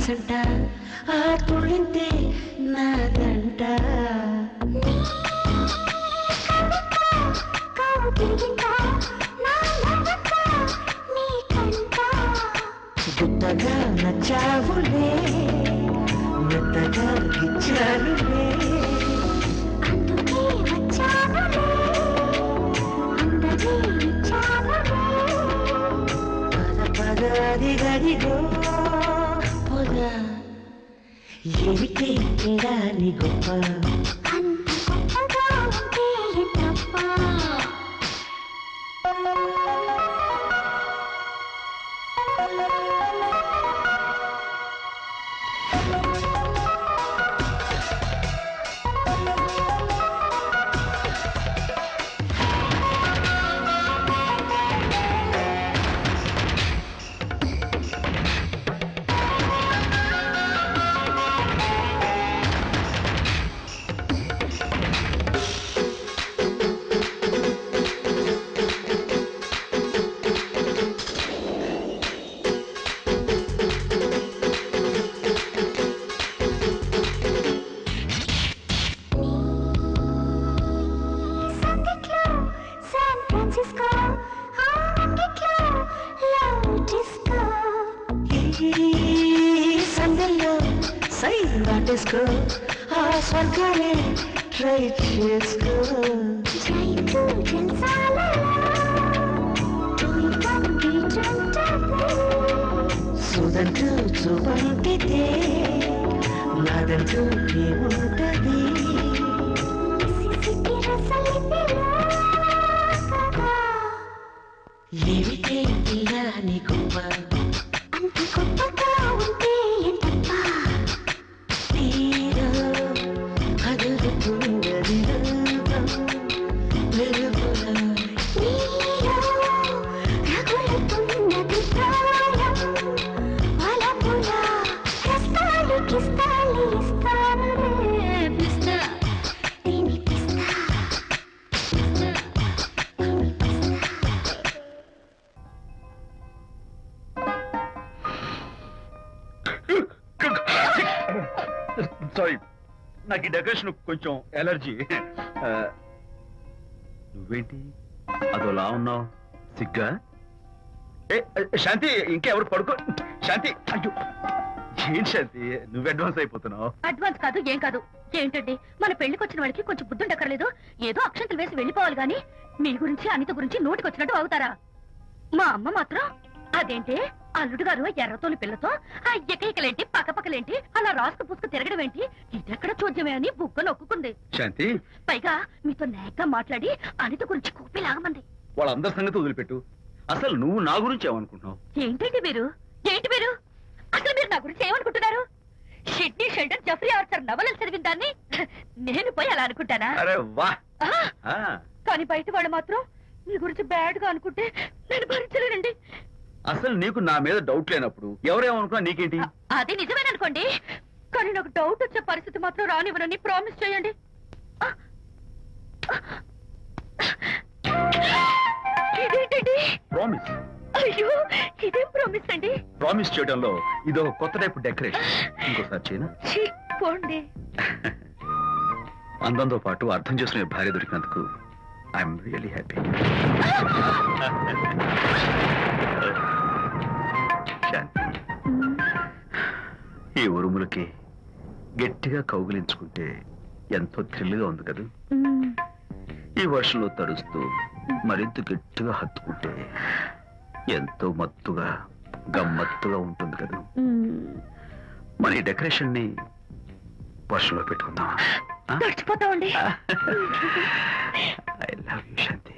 మనసంట ఆ తుళ్ళింతే నాదంట గుత్తగా నచ్చావులే మెత్తగా ఇచ్చానులే పదపదాదిగదిగో పొదా ఏమిటే నీ గొప్ప సందల్లో సై నాటేసుకో ఆ స్వర్గాలే ట్రై చేసుకో సుదంటూ చూపంటితే నాదంటూ ఏముంటది ఏమిటే ఇలా నీ గొప్ప సారీ, నాకు ఈ డెకరేషన్ కొంచెం ఎలర్జీ. నువ్వేంటి అదోలా ఉన్నావు? సిగ్గా? శాంతి, ఇంకెవరు పడుకో. శాంతి, అయ్యో ఏంటి శాంతి, నువ్వు అడ్వాన్స్ అయిపోతున్నావు? అడ్వాన్స్ కాదు, ఏం కాదు. ఏంటండి, మన పెళ్లికి వచ్చిన వాళ్ళకి కొంచెం బుద్ధుండక్కర్లేదు? ఏదో అక్షంతలు వేసి వెళ్ళిపోవాలి గాని మీ గురించి అనిత గురించి నోటికొచ్చినట్టు అవుతారా? మా అమ్మ మాత్రం అదేంటి అల్లుడు గారు ఎర్రతోని పిల్లతో ఆ ఎకైకలేంటి పక్కపక్కలేంటి అలా రాసుకు పుసుకు తిరగడం ఏంటి, ఇదెక్కడ చూద్యమే అని బుగ్గ నొక్కుంది. శాంతి, పైగా మీతో నేగ్గా మాట్లాడి అనిత గురించి కూపి లాగమంది. వాళ్ళందరి సంగతి వదిలిపెట్టు. అసలు నువ్వు నా గురించి ఏమనుకుంటున్నావు? ఏంటండి మీరు, ఏంటి మీరు అసలు మీరు నా గురించి ఏమనుకుంటున్నారు? షిడ్నీ షెల్డన్ జఫ్రీ ఆర్చర్ నవలలు చదివిన దాన్ని నేను పోయి అలా అనుకుంటానా? అరే వా! కానీ బయట వాళ్ళు మాత్రం మీ గురించి బ్యాడ్ గా అనుకుంటే నేను భరించలేనండి. అసలు నీకు నా మీద డౌట్ లేనప్పుడు ఎవరేమనుకున్నా నీకేంటి? అది నిజమేననుకోండి, కానీ నాకు డౌట్ వచ్చే పరిస్థితి మాత్రం రానివ్వనని ప్రామిస్ చేయండి. ఇదేంటండి ప్రామిస్? అయ్యో, ఇదేం ప్రామిస్ అండి? ప్రామిస్ చేయడంలో ఇదో కొత్త టైపు డెకరేషన్. ఇంకోసారి చేయనా? పోండి. అందంతో పాటు అర్థం చేసుకునే భార్య దొరికినందుకు ఐఎమ్ రియలీ హ్యాపీ. శాంతి, ఈ ఉరుములకి గట్టిగా కౌగిలించుకుంటే ఎంతో థ్రిల్గా ఉంది కదా. ఈ వర్షంలో తడుస్తూ మరింత గట్టిగా హత్తుకుంటే ఎంతో మత్తుగా గమ్మత్తుగా ఉంటుంది కదా. మన ఈ డెకరేషన్ ని వర్షంలో పెట్టుకుందాం. తడిచిపోతామండి. ఐ లవ్ యూ శాంతి.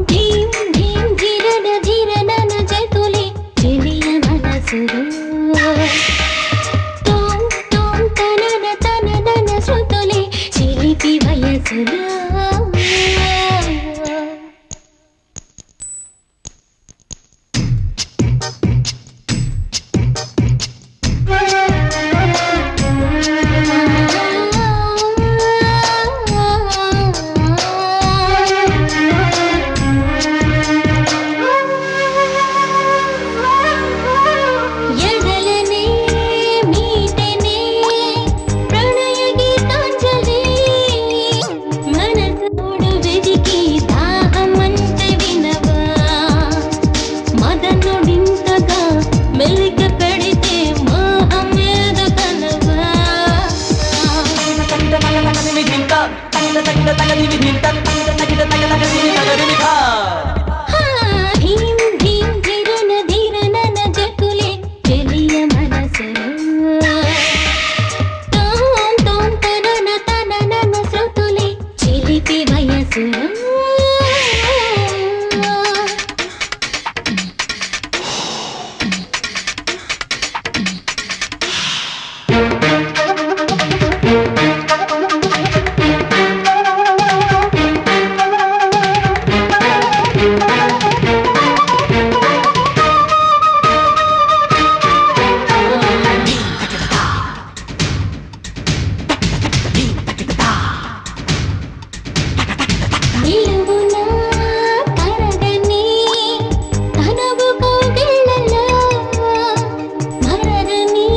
ధీం ధీం ధీరన ధీరనన జతులే చెలియ మనసులో తోం తోం తనన తననన శృతులే చిలిపి వయసులో ఎడలనే మీటనే ప్రణయ గీతాంజలి మనసుడు వెదికి దాహమంటే వినవా మదనుడింతగా మెలిక పెడితే మోహమేదు కనవా ధీం ధీం ధీరన ధీరనన జతులే చెలియ మనసులో తోం తోం తనన తననన శృతులే చిలిపి వయసులో నిలువునా కరగని తనవు కౌగిళ్ళలో మరగని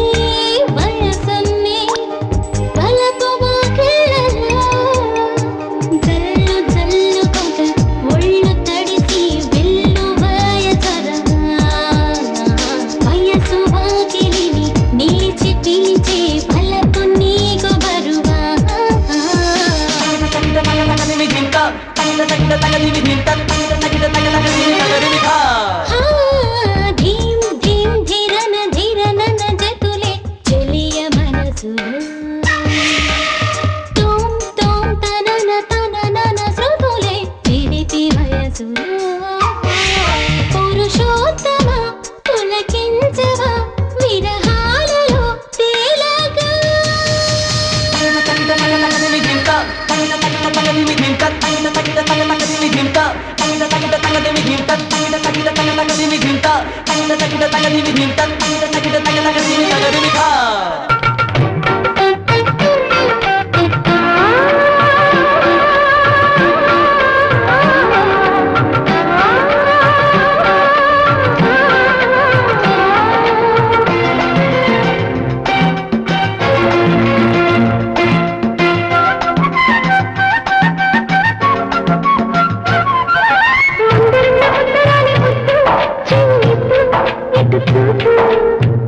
వయసన్ని వలపు వాకిళ్ళలో జల్లు జల్లు కొంట ఒళ్ళు తడిసి వెళ్ళు వయసరగా వయసు వాకిలిని నిలిచి పిలిచే వలపు నీకు బరువా ధీం ధీం ధీరన ధీరనన జతులే చెలియ మనసులో తోం తోం తనన తననన శృతులే చిలిపి వయసులో పురుషోత్తమ పులకించవా విరహాలలో తేలగా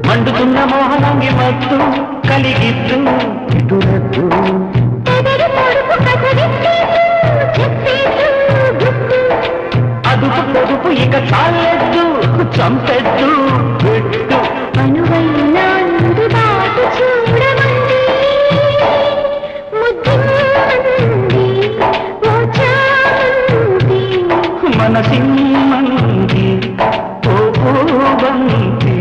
మండుతున్న మోహనంగి మత్తు కలిగిద్దు ఇటురద్దు అదుపు పొదుపు ఇక చాలెద్దు చంపెద్దు పెట్టు అనువైన అందుబాటు చూడమంది ముద్దుమంది ఓచామంది మనసిమ్మంది పోబంతి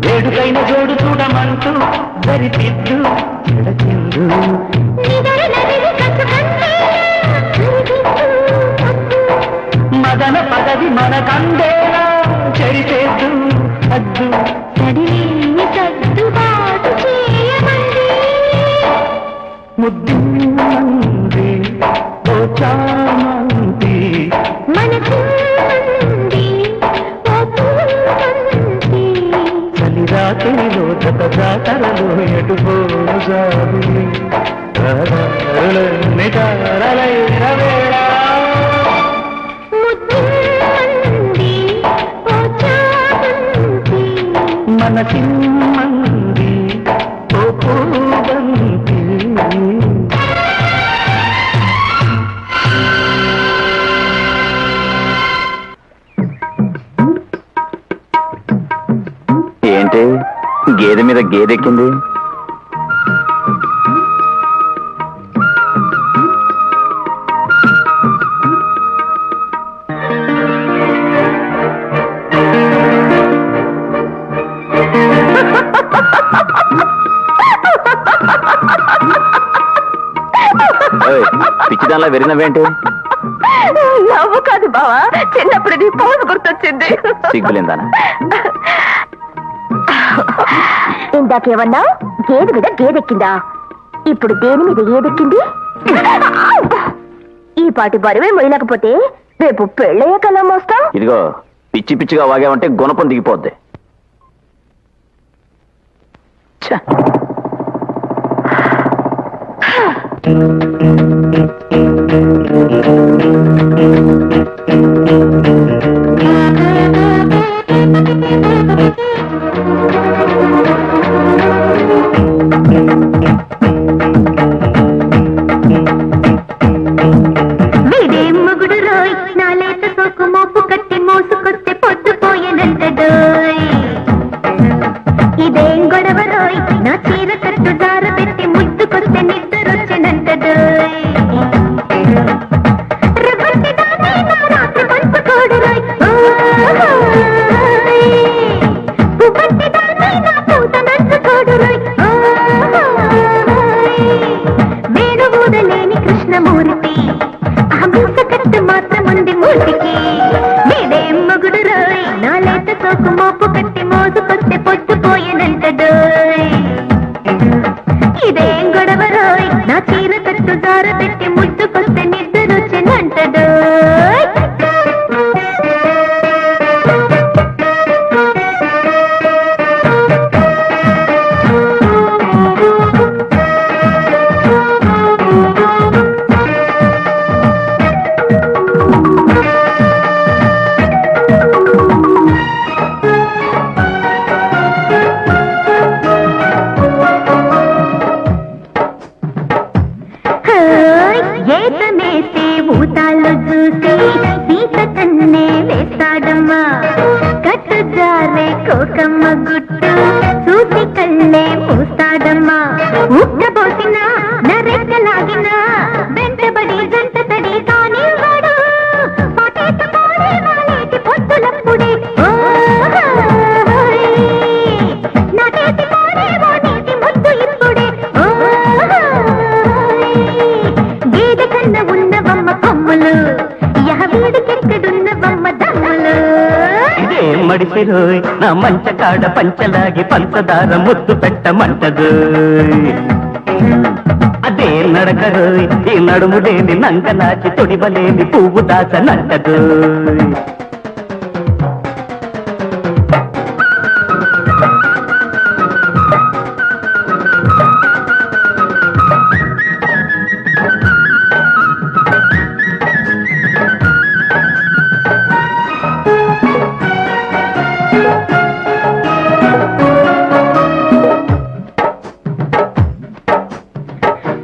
వేడుకైన జోడు చూడమంటూ సరిదిద్దు చెడచిందు మదన పదవి మనకందేలా చెరిచేద్దు అద్దు ముద్దు మంది ఓ చామంతి మనకు జత జాతరలు ఎటు పోసాగుని రహదారులన్నీ తారలైన వేళ ముద్దుమంది ఓ చామంతి మనసిమ్మంది ఓ పూబంతి ఏంటి గేదె మీద గేదెక్కింది? ఏయ్, పిచ్చిదానిలా వెరినవేంటి? నవ్వు కాదు బావా, చిన్నప్పుడు నీ పోజు గుర్తొచ్చింది. సిగ్గులేందానా? ఇందాకేమన్నా గేదె మీద గేదెక్కిందా? ఇప్పుడు దేని మీద ఏదెక్కింది? ఈ పాటి బరువే మొయ్యలేకపోతే రేపు పెళ్ళయ్యే కలం మోస్తాం. ఇదిగో పిచ్చి పిచ్చిగా వాగామంటే గుణపం దిగిపోద్ది. ఛ! వీడేం మొగుడు రోయ్ నా లేత సోకు మోపు కట్టి మోసుకొస్తే పొద్దుపోయేనంటడోయ్ ఇదేం గొడవ రోయ్ నా చీర కట్టు దార పెట్టి ముద్దుకొస్తే నిద్రొచ్చినంటడోయ్ రెబ్బట్టి దాన్ని నా రాత్రి పంచుకోడు రోయ్ పువ్వట్టి దాన్ని నా పూత నంచుకోడు రోయ్ వేణు ఊదలేని కృష్ణమూర్తి కట్టు మాత్రం ఉంది మూర్తికి వీడేం మొగుడు రోయ్ నా లేత సోకు మోపు కట్టి మోసుకొస్తే పొద్దుపోయేనంటడోయ్ ఇదేం గొడవ రోయ్ నా చీర కట్టు దార పెట్టి ముద్దుకొస్తే నిద్రొచ్చినంటడోయ్ ఏతమేసే ఊతాలు చూసి సీత కన్నే వేస్తాడమ్మా కట్టు జారే కోకమ్మ గుట్టు చూసి కళ్ళే మూస్తాడమ్మా ఉక్కబోసిన నరెక్కలాగిన వెంటబడి జంట తడి కానివాడు పాటేట పాడే వాలేటి పొద్దులప్పుడే నాటేటి పాడే వానేటి ముద్దు ఇప్పుడే గేదె కన్న ఉన్నవమ్మ కొమ్ములు యహవీడికెక్కడున్నవమ్మ దమ్ములు ఇదే మడిసిరోయ్ నా మంచ కాడ పంచలాగి పంచదార ముద్దు పెట్టమంటదు అదే నడకరోయ్ ఈ నడుము లేని నంగనాచి తొడివలేని పువ్వు దాచనంటదు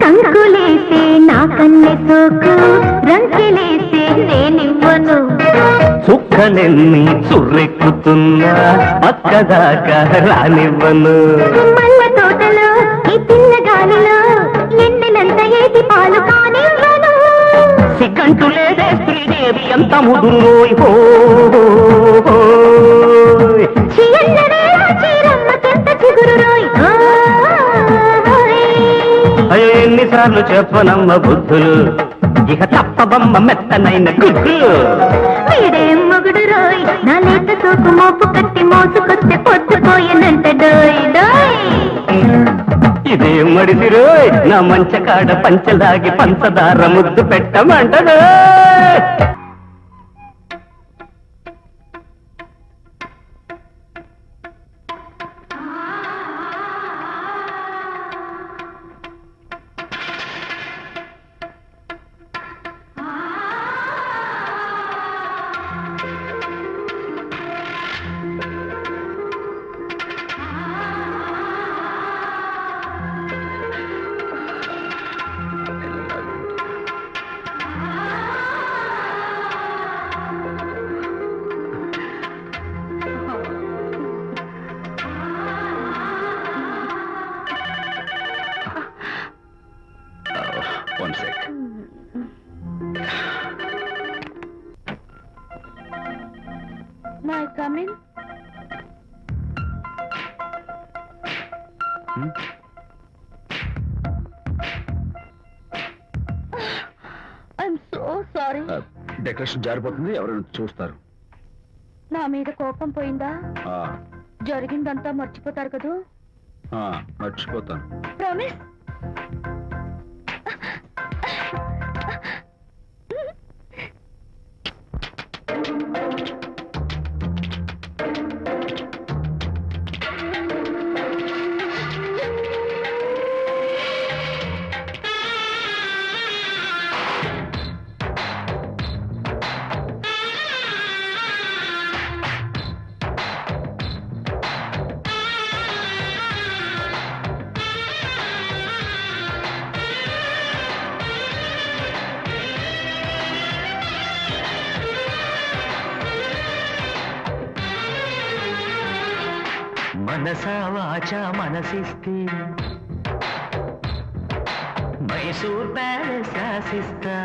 కంకులేసే నా కన్నె సోకు రంకెలేసే నేనివ్వను చుక్కలెన్ని చుర్రెక్కుతున్నా పక్కదాకా రానివ్వను మల్ల తోటలో ఈ పిల్ల గాలిలో ఎన్నెలంత ఏటి పాలు కానివ్వను సిగ్గంటు లేదే శ్రీదేవి ఎంత ముదురోయ్ హో చీయన్నరే చీరమ్మకెంత చిగురు రోయ్ అయ్యో ఎన్నిసార్లు చెప్పనమ్మ బుద్ధులు ఇక తప్పబమ్మ మెత్తనైన గుడ్డులు వీడేం మొగుడు రోయ్ నా లేత సోకు మోపు కట్టి మోసుకొస్తే పొద్దుపోయేనంటడోయ్ డోయ్ ఇదే మడిసిరోయ్ నా మంచ కాడ పంచలాగి పంచదార ముద్దు పెట్టమంటదు మై కమిన్. I'm so sorry. డెకరేషన్ జారిపోతుంది, ఎవరైనా చూస్తారు. నా మీద కోపం పోయిందా? ఆ, జరిగిందంతా మర్చిపోతారు కదూ? ఆ, మర్చిపోతాను. ప్రామిస్. మనసా వాచా మనసిస్తే మైసూర్ ప్యాలెస్ రాసిస్తా.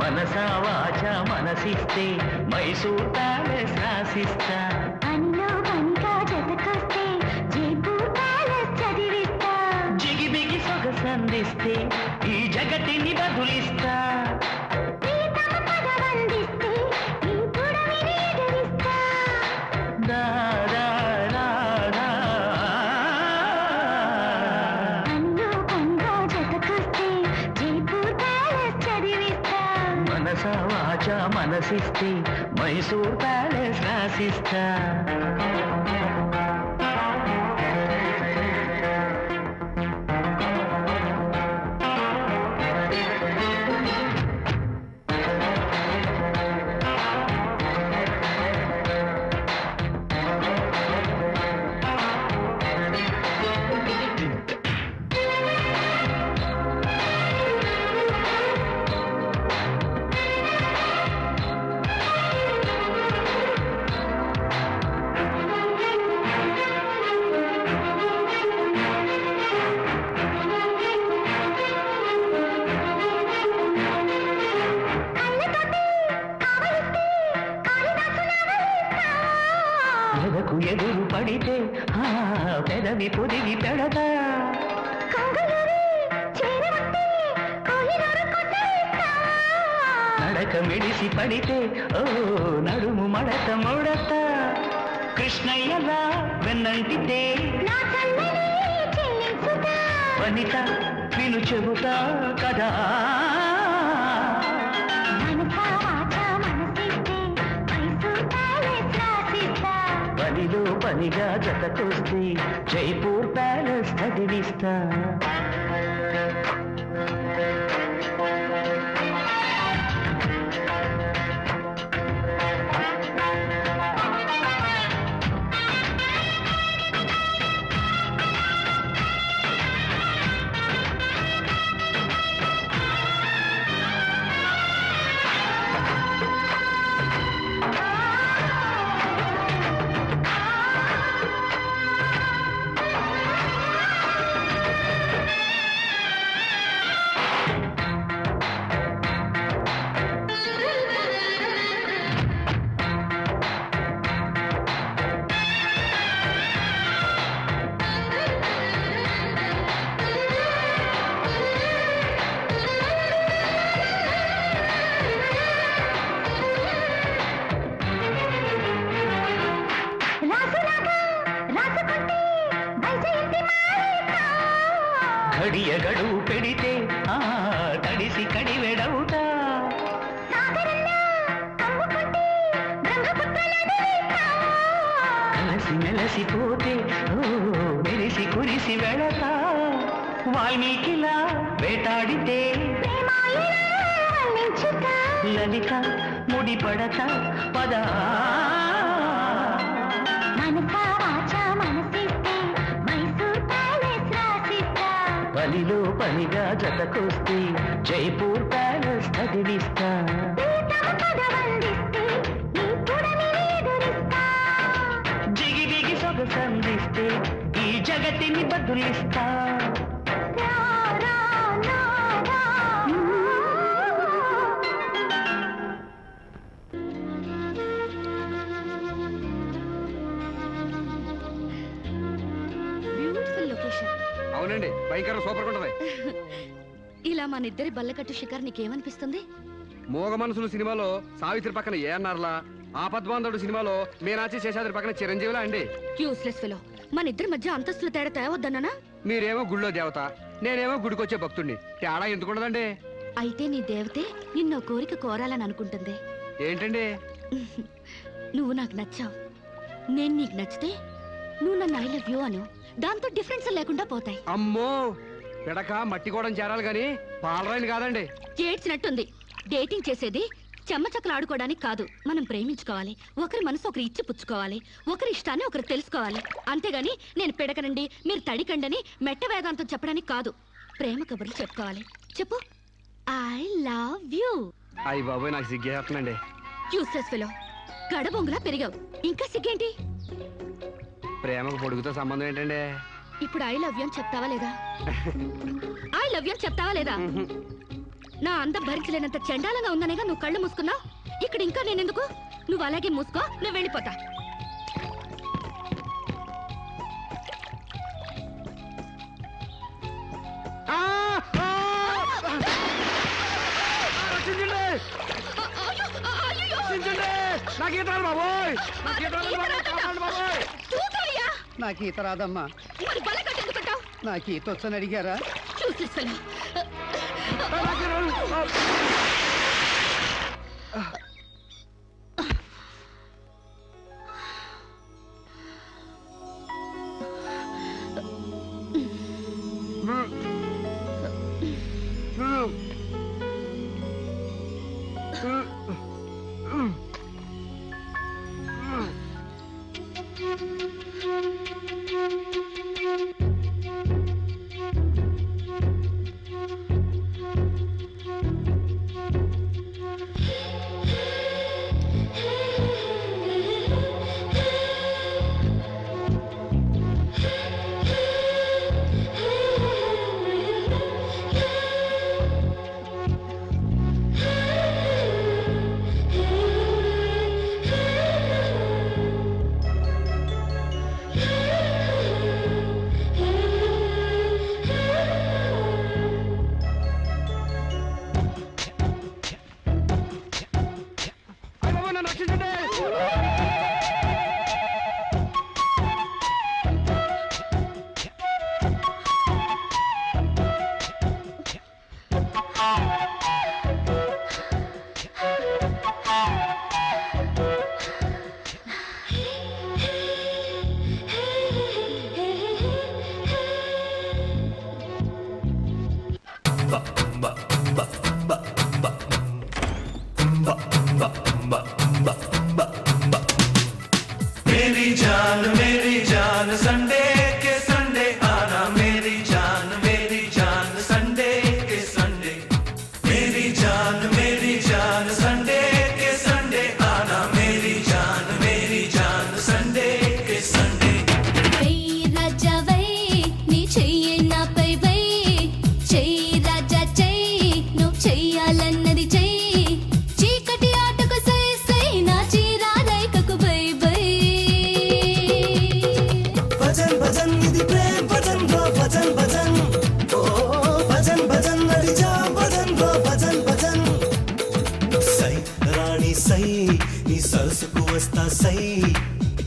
మనసా వాచా మనసిస్తే మైసూర్ ప్యాలెస్ రాసిస్తా. పనిలో పనిగా జతకొస్తే జైపూర్ ప్యాలెస్ చదివిస్తా. జిగిబిగి సొగసందిస్తే ఈ జగతిని బదులిస్తా. ప్రీతమ పదవందిస్తే ఈ పుడమిని ఎదిరిస్తా. దా, దా, దా, దా. పనిలో పనిగా జతకొస్తే జైపూర్ ప్యాలెస్ చదివిస్తా. మనసా వాచా మనసిస్తే మైసూర్ ప్యాలెస్ రాసిస్తా. ఎదకు ఎదురు పడితే ఆ పెదవి పొదిగి పెడతా. నడక మెడిసి పడితే ఓ నడుము మడత ముడత. కృష్ణయ్యలా వెన్నంటితే వనిత విను చెబుతా కదా. పనిలో పనిగా జతకొస్తే జైపూర్ ప్యాలెస్ చదివిస్తా. గడియ గడువు పెడితే ఆ తడిసి కడివెడవుతా. కలసి మెలసిపోతే ఓ మెరిసి కురిసి వెళతా. వాల్మీకిలా వేటాడితే లలిత ముడి పడత పదా. పనిలో పనిగా జతకొస్తే జైపూర్ ప్యాలెస్ చదివిస్తా. జిగిబిగి సొగసందిస్తే ఈ జగతిని బదులిస్తా. అవునండి భయంకర సూపర్ ఉంటది. ఇలా మన ఇద్దరి బల్లకట్టు షికార్ నీకేమనిపిస్తుంది? మోగ మనసులు సినిమాలో సావిత్రి పక్కన ఏఎన్ఆర్లా, ఆపద్బాంధవుడు సినిమాలో మీనాచి శేషాద్రి పక్కన చిరంజీవిలా అండి. Useless fellow. మన ఇద్దరి మధ్య అంతస్తుల తేడా తేవద్దన్నానా? మీరేమో గుళ్ళో దేవత, నేనేమో గుడికొచ్చే భక్తుడిని. తేడా ఎందుకుండదండి? అయితే నీ దేవతే నిన్నో కోరిక కోరాలని అనుకుంటుంది. ఏంటండి? నువ్వు నాకు నచ్చావు, నేను నీకు నచ్చితే నువ్వు నన్ను ఐ లవ్ యూ అను. దాంతో డిఫరెన్స్ లేకుండా పోతాయి. అమ్మో పిడక మట్టి కూడా చేరాలి గాని పాలరాయిని కాదండి. ఏడ్చినట్టుంది. డేటింగ్ చేసేది చెమ్మచక్కలు ఆడుకోవడానికి కాదు, మనం ప్రేమించుకోవాలి. ఒకరి మనసు ఒకరు ఇచ్చి పుచ్చుకోవాలి, ఒకరి ఇష్టాన్ని ఒకరు తెలుసుకోవాలి. అంతేగాని నేను పిడకనండి మీరు తడికండని మెట్ట వేదాంతం చెప్పడానికి కాదు. ప్రేమ కబుర్లు చెప్పుకోవాలి. చెప్పు, ఐ లవ్ యూ. అయ్యి బాబోయ్ నాకు సిగ్గేస్తుందండి. Useless fellow. గడబొంగులా పెరిగావు, ఇంకా సిగ్గేంటి? ప్రేమకు పొడుగుతో సంబంధం ఏంటండి? ఇప్పుడు ఐ లవ్ యూ అని చెప్తావా లేదా? ఐ లవ్ యూ అని చెప్తావా లేదా? నా అందం భరించలేనంత చండాలంగా ఉందనేగా నువ్వు కళ్ళు మూసుకున్నావు. ఇక్కడ ఇంకా నేనెందుకు? నువ్వు అలాగే మూసుకో, నువ్వు వెళ్ళిపోతా. నాకు ఈత రాదమ్మా. నాకు ఈత వచ్చని అడిగారా?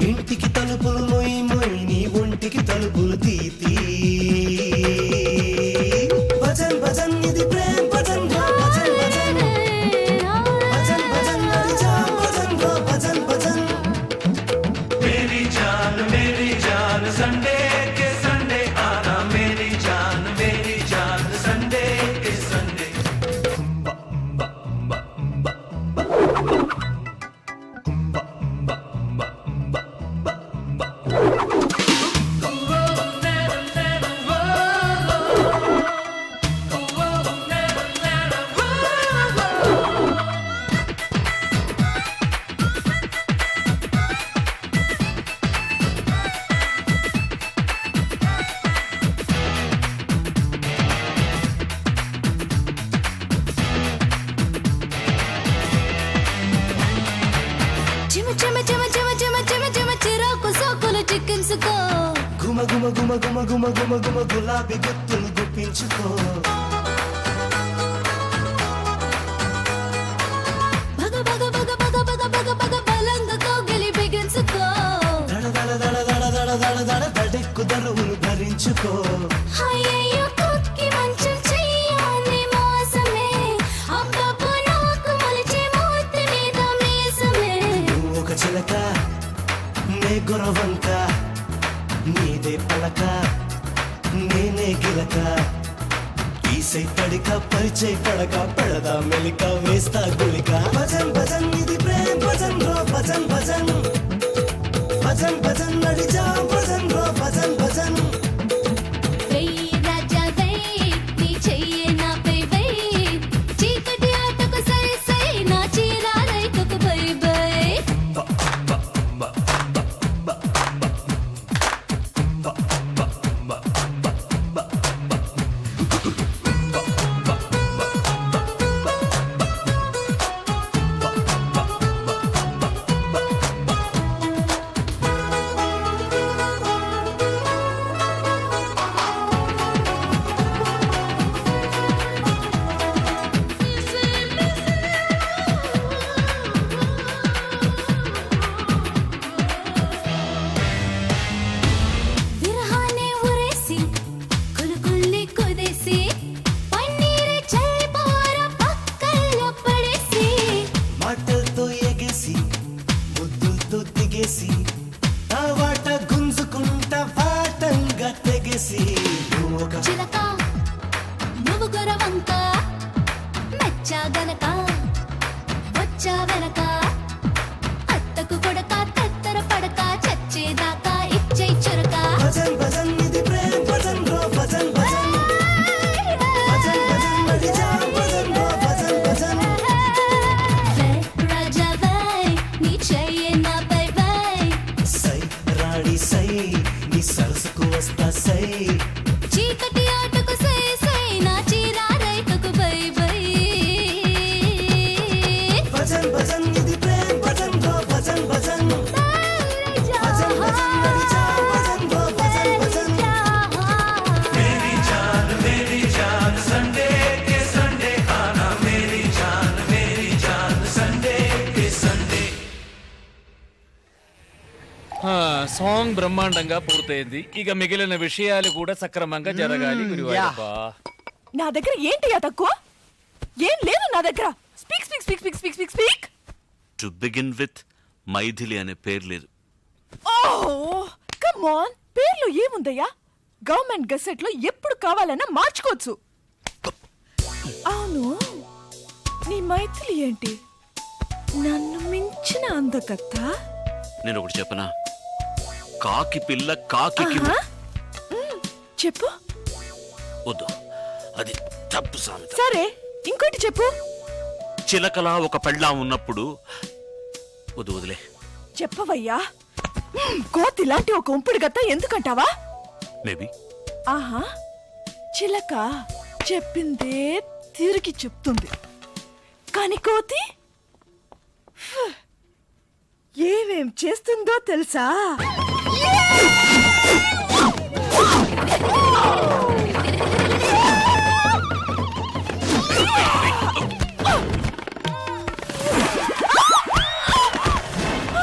ఇంటికి తలుపులు మొయ్ మొయ్ నీ ఒంటికి తలుపులు తీతి భజన్ భజన్ ఇది ప్రేమ్ భజన్ భజన్ భజన్ భజన్ భజన్ అరిజా భజన్ భజన్ భజన్ మేరీ జాన్ సండే के संडे आना मेरी जान संडे के संडे చిరాకు సోకులు చికెన్స్ కో గుమ గుమ గుమ గుమ గుమ గుమ గుమ గులాబీ గుత్తులు గుప్పించుకో భగ భగ భగ భగ భగ భగ భగ బలంగా కౌగిలి బిగించుకో దడ దడ దడ దడ దడ దడ దడ దడెక్కు దరువును భరించుకో అయ్యయ్యో కుక్కి మంచం చెయ్యాలి మోసమే అబ్బబ్బో నాకు మొలిచే మూర్తి మీద మీసమే నువ్వు ఒక చిలక నే గురవంక నీదే పలక నేనే గిలక ఈసై తడిక పరిచయ పడక పడదా మెలిక వేస్తా గులిక భజన్ భజన్ ఇది ప్రేమ్ భజన్ రో భజన్ భజన్ భజన్ భజన్ నడిజా భజన్ రో భజన్ భజన్ వెయ్యి రాజా వెయ్యి నీ చెయ్యే నాపై వెయ్యి చీకటి ఆటకు సై సై నా చీరా రైతుకు బై బై విరహానే ఉరేసి కులుకుల్లి కుదేసి పన్నీరే చల్లిపోర పక్కల్లో పడేసి మాటలతో ఎగేసి ముద్దులతో దిగేసి ఆ వాట గుంజుకుంటా వాటంగా తెగేసి నువ్వు ఒక చిలక నువ్వు గొరవంక మెచ్చా గనక వచ్చా వెనక అత్తకు కొడక తత్తర పడక చచ్చేదాకా ఇచ్చే చురక భజన్ భజన్ ఇది ప్రేమ్ భజన్ రో భజన్ భజన్ భజన్ భజన్ నడిజా భజన్ రో భజన్ భజన్ రాజా వై నీ చెయ్యే నా బై బై సై రాణి సై నీ సరసుకు వస్తా సై చీకటి ఆటకు సై సై నా చీరా రైతుకు బై బై భజన్ భజన్ ఇది ప్రేమ్ భజన్ రో భజన్ భజన్ భజన్ భజన్ నడిజా భజన్ రో భజన్ భజన్ సాంగ్ బ్రహ్మాండంగా పూర్తయింది. ఇక మిగిలిన విషయాలు కూడా సక్రమంగా జరగాలి గురువాయూరప్ప. నా దగ్గర ఏంటి తక్కువ ఏం లేదు నా దగ్గర. Speak speak speak speak speak speak speak. To begin with Maithili అనే పేరు లేదు. ఓహ్ కమ్ ఆన్, పేర్లు ఏముందయ్యా? గవర్నమెంట్ గెసెట్ లో ఎప్పుడు కావాలన్నా మార్చుకోవచ్చు. అవును, నీ మైథిలి ఏంటి నన్ను మించిన అందకత్త? నేను ఒకటి చెప్పనా, కాకి పిల్ల కాకి ఆహా. చెప్పు. వద్దు, అది తప్పు సామెత. సరే ఇంకోటి చెప్పు. చిలకలా ఒక పెళ్ళాం ఉన్నప్పుడు వద్దు, వదిలే. చెప్పవయ్యా. కోతి లాంటి ఒక ఉంపుడు గత్త ఎందుకంటావా? మేబీ. ఆహా, చిలక చెప్పిందే తిరిగి చెప్తుంది, కాని కోతి ఏమేం చేస్తుందో తెలుసా?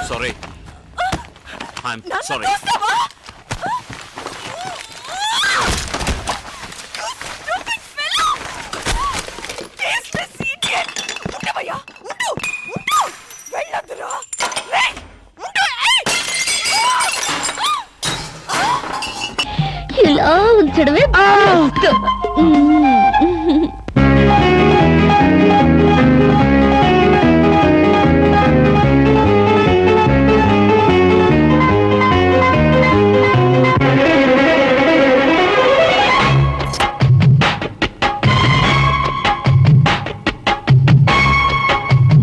Sorry, I'm sorry. చూస్తావా? ఉండవయ్యా, ఉండు, ఉండు, వెళ్ళొద్దురా. రేయ్, ఉండు, ఏయ్! ఇలా ఉంచడమే